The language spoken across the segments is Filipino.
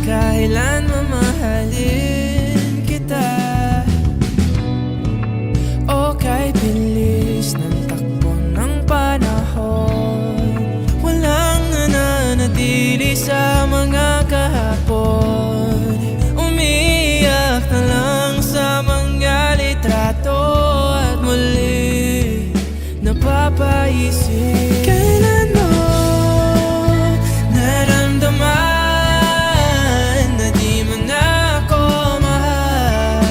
kailan mamahalin kita. O kay bilis ng takbo ng panahon, walang nananatili sa mga kahapon. Umiiyak na lang sa mga litrato at muli napapaisip, kailan mo naramdaman na di mo na ako mahal?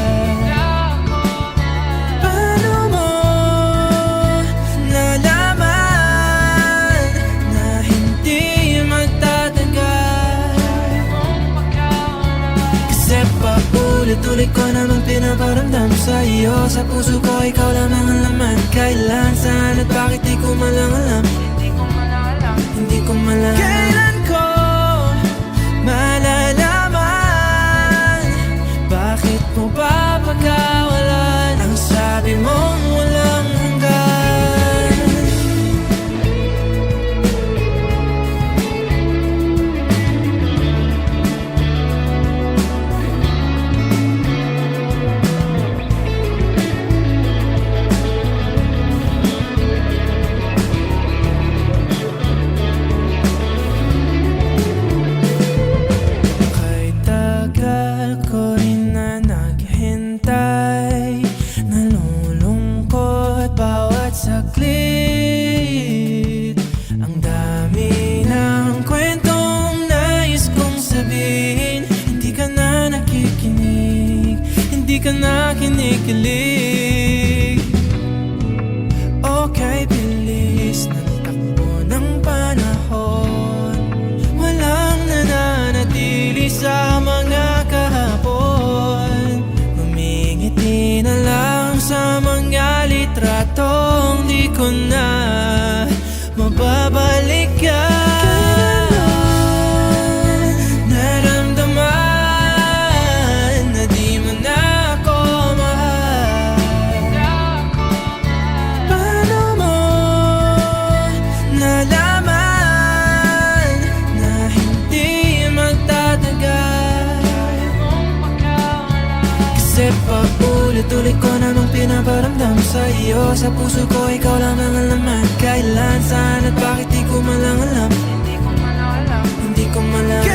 Paano mo nalaman na hindi magtatagal? Kasi paulit-ulit ko naman pinaparamdam sa iyo. Sa puso ko ikaw lamang ang laman. Kailan, saan at bakit di ko malang alam. Hindi ko malang kailan ko malalaman. Bakit mo ba pagkawalan ang sabi mong walang hanggan? Ko rin na naghintay, nalulungkot bawat saglit. Ang dami ng kwentong nais kong sabihin, hindi ka na nakikinig, hindi ka na kinikilig. Okay, bilis ng takbo ng panahon, walang nananatili sa mga kahapon. Humingiti na lang sa mga litratong di ko na mababalikan. Naramdaman na di mo na ako mahal. Paano mo nalaman na hindi magtatagal? Kasi paulit-ulit ko namang pinaparamdam sa iyo. Sa puso ko ikaw lamang ang laman. Kailan, saan at bakit di ko malang alam. Hindi ko malang